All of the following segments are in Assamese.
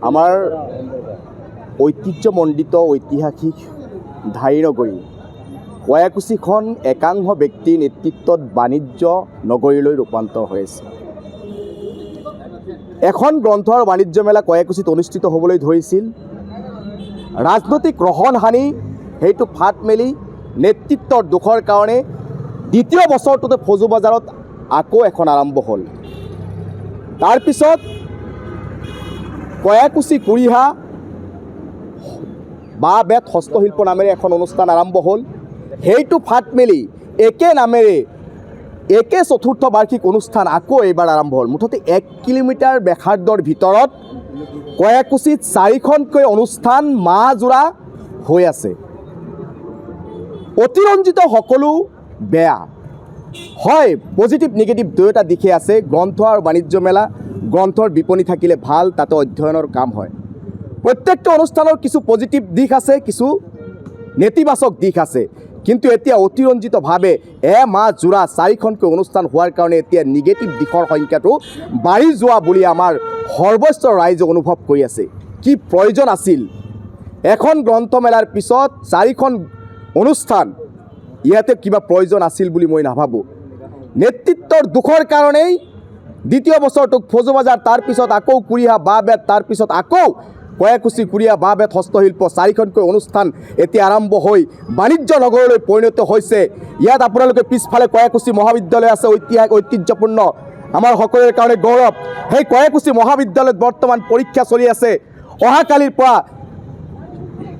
আমাৰ ঐতিহ্যমণ্ডিত ঐতিহাসিক ধাৰী নগৰী কয়াকুছিখন একাংশ ব্যক্তিৰ নেতৃত্বত বাণিজ্য নগৰীলৈ ৰূপান্তৰ হৈ আছে। এখন গ্ৰন্থ আৰু বাণিজ্য মেলা কয়াকুছিত অনুষ্ঠিত হ'বলৈ ধৰিছিল। ৰাজনৈতিক ৰহণ হানি সেইটো ফাট মেলি নেতৃত্বৰ দুখৰ কাৰণে দ্বিতীয় বছৰটোতে ফজু বজাৰত আকৌ এখন আৰম্ভ হ'ল। তাৰপিছত কয়াকুছি কুৰিহা বাঁহ বেত হস্তশিল্প নামেৰে এখন অনুষ্ঠান আৰম্ভ হ'ল। সেইটো ফাট মেলি একে নামেৰে একে চতুৰ্থ বাৰ্ষিক অনুষ্ঠান আকৌ এইবাৰ আৰম্ভ হ'ল। মুঠতে 1 কিলোমিটাৰ ব্যাসাৰ্ধৰ ভিতৰত কয়াকুছিত 4খনকৈ অনুষ্ঠান মাহজোৰা হৈ আছে। অতিৰঞ্জিত সকলো বেয়া হয়, পজিটিভ নিগেটিভ দুয়োটা দিশে আছে। গ্ৰন্থ আৰু বাণিজ্য মেলা, গ্ৰন্থৰ বিপণী থাকিলে ভাল, তাতে অধ্যয়নৰ কাম হয়। প্ৰত্যেকটো অনুষ্ঠানৰ কিছু পজিটিভ দিশ আছে, কিছু নেতিবাচক দিশ আছে। কিন্তু এতিয়া অতিৰঞ্জিতভাৱে এমাহ জোৰা 4খনকৈ অনুষ্ঠান হোৱাৰ কাৰণে এতিয়া নিগেটিভ দিশৰ সংখ্যাটো বাঢ়ি যোৱা বুলি আমাৰ সৰ্বস্ব ৰাইজে অনুভৱ কৰি আছে। কি প্ৰয়োজন আছিল এখন গ্ৰন্থমেলাৰ পিছত 4খন অনুষ্ঠান? ইয়াতে কিবা প্ৰয়োজন আছিল বুলি মই নাভাবোঁ। নেতৃত্বৰ দুখৰ কাৰণেই দ্বিতীয় বছৰটোক ফজু বজাৰ, তাৰপিছত আকৌ কুৰিহা বাঁহ বেত, তাৰপিছত আকৌ কয়াকুছি কুৰিহা বাঁহ বেত হস্তশিল্প 4খনকৈ অনুষ্ঠান এতিয়া আৰম্ভ হৈ বাণিজ্য নগৰলৈ পৰিণত হৈছে। ইয়াত আপোনালোকে পিছফালে কয়াকুছি মহাবিদ্যালয় আছে, ঐতিহ্যপূৰ্ণ, আমাৰ সকলোৰে কাৰণে গৌৰৱ। সেই কয়াকুছি মহাবিদ্যালয়ত বৰ্তমান পৰীক্ষা চলি আছে। অহাকালিৰ পৰা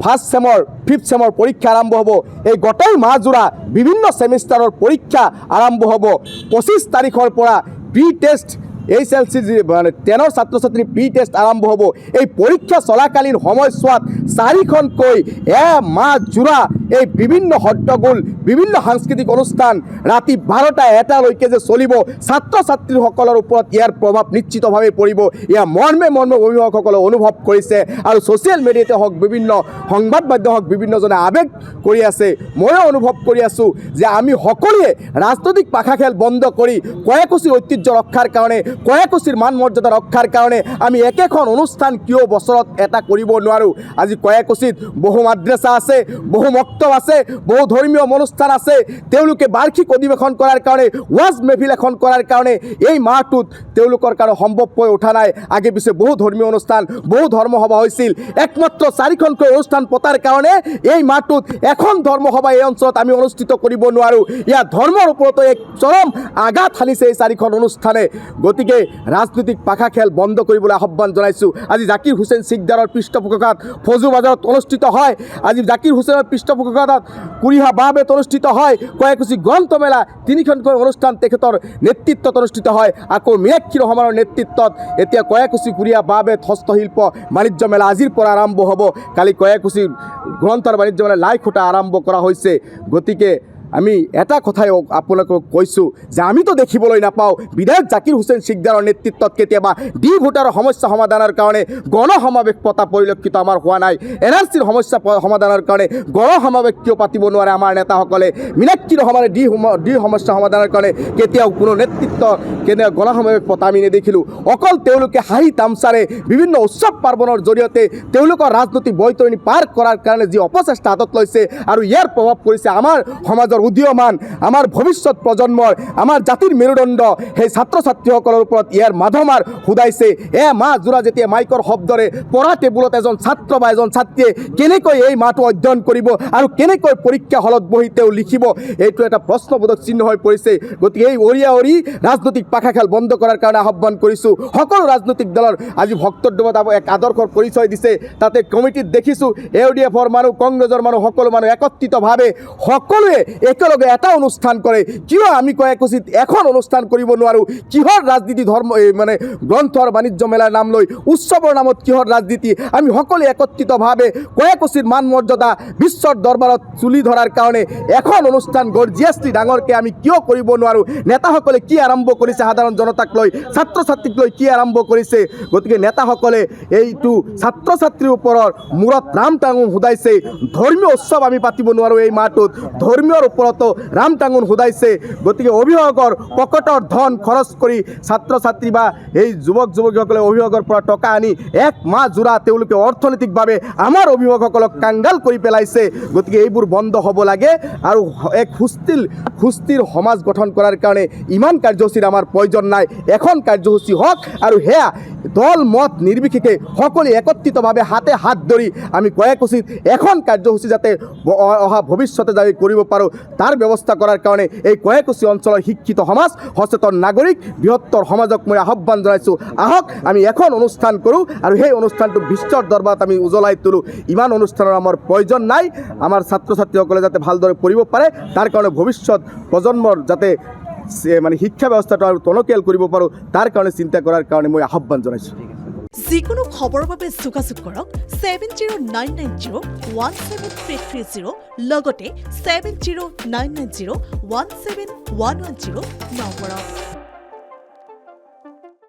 1st চেমৰ 5th চেমৰ পৰীক্ষা আৰম্ভ হ'ব। এই গোটেই মাহজোৰা বিভিন্ন ছেমিষ্টাৰৰ পৰীক্ষা আৰম্ভ হ'ব। 25 তাৰিখৰ পৰা প্ৰি টেষ্ট HLC মানে 10ৰ ছাত্ৰ ছাত্ৰীৰ প্ৰি টেষ্ট আৰম্ভ হ'ব। এই পৰীক্ষা চলাকালীন সময়ছোৱাত 4খনকৈ এমাহ জোৰা এই বিভিন্ন হট্টগোল, বিভিন্ন সাংস্কৃতিক অনুষ্ঠান ৰাতি 12টা 1টালৈকে যে চলিব, ছাত্ৰ ছাত্ৰীসকলৰ ওপৰত ইয়াৰ প্ৰভাৱ নিশ্চিতভাৱে পৰিব। ইয়াৰ মৰ্মে অভিভাৱকসকলে অনুভৱ কৰিছে আৰু ছ'চিয়েল মিডিয়াতে হওক, বিভিন্ন সংবাদ মাধ্যম হওক, বিভিন্নজনে আৱেগ কৰি আছে। ময়ো অনুভৱ কৰি আছোঁ যে আমি সকলোৱে ৰাজনৈতিক পাখা খেল বন্ধ কৰি কয়াকুছিৰ ঐতিহ্য ৰক্ষাৰ কাৰণে, কয়াকুছিৰ মান মৰ্যাদা ৰক্ষাৰ কাৰণে আমি একেখন অনুষ্ঠান কিয় বছৰত এটা কৰিব নোৱাৰোঁ? আজি কয়াকুছিত বহু মাদ্ৰাছা আছে, বহু মক্তব আছে, বহু ধৰ্মীয় অনুষ্ঠান আছে। তেওঁলোকে বাৰ্ষিক অধিৱেশন কৰাৰ কাৰণে, ৱাজ মেহফিল এখন কৰাৰ কাৰণে এই মাহটোত তেওঁলোকৰ কাৰণে সম্ভৱ হৈ উঠা নাই। আগে পিছে বহু ধৰ্মীয় অনুষ্ঠান, বহু ধৰ্মসভা হৈছিল। একমাত্ৰ 4খনকৈ অনুষ্ঠান পতাৰ কাৰণে এই মাহটোত এখন ধৰ্মসভা এই অঞ্চলত আমি অনুষ্ঠিত কৰিব নোৱাৰোঁ। ইয়াৰ ধৰ্মৰ ওপৰতো এক চৰম আঘাত হানিছে এই 4খন অনুষ্ঠানে। গতিকে ৰাজনৈতিক পাখা খেল বন্ধ কৰিবলৈ আহ্বান জনাইছোঁ। আজি জাকিৰ হুছেইন চিকদাৰৰ পৃষ্ঠপোষকতাত ফজু বজাৰত অনুষ্ঠিত হয়। আজি জাকিৰ হুছেইনৰ পৃষ্ঠপোষকতাত কুৰিহা বাঁহ বেত অনুষ্ঠিত হয়। কয়াকুছি গ্ৰন্থমেলা 3খনকৈ অনুষ্ঠান তেখেতৰ নেতৃত্বত অনুষ্ঠিত হয়। আকৌ মীনাক্ষী ৰহমানৰ নেতৃত্বত এতিয়া কয়াকুছি কুৰিহা বাঁহ বেত হস্তশিল্প বাণিজ্য মেলা আজিৰ পৰা আৰম্ভ হ'ব। কালি কয়াকুছি গ্ৰন্থ আৰু বাণিজ্য মেলা লাই খুঁটা আৰম্ভ কৰা হৈছে। গতিকে আমি এটা কথাই আপোনালোকক কৈছোঁ যে আমিতো দেখিবলৈ নাপাওঁ বিধায়ক জাকিৰ হুছেইন চিকদাৰৰ নেতৃত্বত কেতিয়াবা ডি ভোটাৰৰ সমস্যা সমাধানৰ কাৰণে গণসমাৱেশ পতা পৰিলক্ষিত আমাৰ হোৱা নাই। NRCৰ সমস্যা সমাধানৰ কাৰণে গণসমাৱেশ কিয় পাতিব নোৱাৰে আমাৰ নেতাসকলে? মীনাক্ষী ৰহমানে ডি সমস্যা সমাধানৰ কাৰণে কেতিয়াও কোনো নেতৃত্ব গণসমাৱেশ পতা আমি নেদেখিলোঁ। অকল তেওঁলোকে হাঁহি তামচাৰে বিভিন্ন উৎসৱ পাৰ্বণৰ জৰিয়তে তেওঁলোকৰ ৰাজনৈতিক বৈতৰণি পাৰ কৰাৰ কাৰণে যি অপচেষ্টা হাতত লৈছে আৰু ইয়াৰ প্ৰভাৱ পৰিছে আমাৰ সমাজৰ উদীয়মান, আমাৰ ভৱিষ্যত প্ৰজন্মৰ, আমাৰ জাতিৰ মেৰুদণ্ড সেই ছাত্ৰ ছাত্ৰীসকলৰ ওপৰত ইয়াৰ মাধমাৰ সুদাইছে। এমাহ জোৰা যেতিয়া মাইকৰ শব্দৰে পঢ়া টেবুলত এজন ছাত্ৰ বা এজন ছাত্ৰীয়ে কেনেকৈ এই মাহটো অধ্যয়ন কৰিব আৰু কেনেকৈ পৰীক্ষা হলত বহি তেওঁ লিখিব, এইটো এটা প্ৰশ্নবোধক চিহ্ন হৈ পৰিছে। গতিকে এই অৰি ৰাজনৈতিক পাখা খেল বন্ধ কৰাৰ কাৰণে আহ্বান কৰিছোঁ। সকলো ৰাজনৈতিক দলৰ আজি ভক্তদ্ৰৱত এক আদৰ্শৰ পৰিচয় দিছে। তাতে কমিটিত দেখিছোঁ AUDFৰ মানুহ, কংগ্ৰেছৰ মানুহ, সকলো মানুহ একত্ৰিতভাৱে সকলোৱে একেলগে এটা অনুষ্ঠান কৰে। কিয় আমি কয়াকুছিত এখন অনুষ্ঠান কৰিব নোৱাৰোঁ? কিহৰ ৰাজনীতি? ধৰ্ম মানে গ্ৰন্থ আৰু বাণিজ্য মেলাৰ নাম লৈ উৎসৱৰ নামত কিহৰ ৰাজনীতি? আমি সকলোৱে একত্ৰিতভাৱে কয়াকুছিৰ মান মৰ্যাদা বিশ্বৰ দৰবাৰত তুলি ধৰাৰ কাৰণে এখন অনুষ্ঠান গৰ্জিয়াছলি ডাঙৰকৈ আমি কিয় কৰিব নোৱাৰোঁ? নেতাসকলে কি আৰম্ভ কৰিছে? সাধাৰণ জনতাক লৈ, ছাত্ৰ ছাত্ৰীক লৈ কি আৰম্ভ কৰিছে? গতিকে নেতাসকলে এইটো ছাত্ৰ ছাত্ৰীৰ ওপৰত মূৰত ৰাম টাঙো সুদাইছে। ধৰ্মীয় উৎসৱ আমি পাতিব নোৱাৰোঁ এই মাহটোত। ধৰ্মীয়ৰ ওপৰতো ৰাম টাঙোন সোধাইছে গতিকে অভিভাৱকৰ পকেটৰ ধন খৰচ কৰি ছাত্ৰ ছাত্ৰী বা এই যুৱক যুৱতীসকলে অভিভাৱকৰ পৰা টকা আনি এক মাহ জোৰা তেওঁলোকে অৰ্থনৈতিকভাৱে আমাৰ অভিভাৱকসকলক কাংগাল কৰি পেলাইছে গতিকে এইবোৰ বন্ধ হ'ব লাগে আৰু এক সুস্থিৰ সমাজ গঠন কৰাৰ কাৰণে ইমান কাৰ্যসূচীৰ আমাৰ প্ৰয়োজন নাই এখন কাৰ্যসূচী হওক আৰু সেয়া দল মত নিৰ্বিশেষে সকলোৱে একত্ৰিতভাৱে হাতে হাত ধৰি আমি কৰ্মসূচীত এখন কাৰ্যসূচী যাতে অহা ভৱিষ্যতে যাতে কৰিব পাৰোঁ তাৰ ব্যৱস্থা কৰাৰ কাৰণে এই কৰ্মসূচী অঞ্চলৰ শিক্ষিত সমাজ সচেতন নাগৰিক বৃহত্তৰ সমাজক মই আহ্বান জনাইছোঁ আহক আমি এখন অনুষ্ঠান কৰোঁ আৰু সেই অনুষ্ঠানটো বিশ্বৰ দৰবাৰত আমি উজ্বলাই তোলোঁ ইমান অনুষ্ঠানৰ আমাৰ প্ৰয়োজন নাই আমাৰ ছাত্ৰ ছাত্ৰীসকলে যাতে ভালদৰে পঢ়িব পাৰে তাৰ কাৰণে ভৱিষ্যত প্ৰজন্মৰ যাতে মানে শিক্ষা ব্যৱস্থাটো আৰু টনকিয়াল কৰিব পাৰোঁ তাৰ কাৰণে চিন্তা কৰাৰ কাৰণে মই আহ্বান জনাইছোঁ যিকোনো খবৰৰ বাবে যোগাযোগ কৰক 7099017330 লগতে 7099017110 নম্বৰত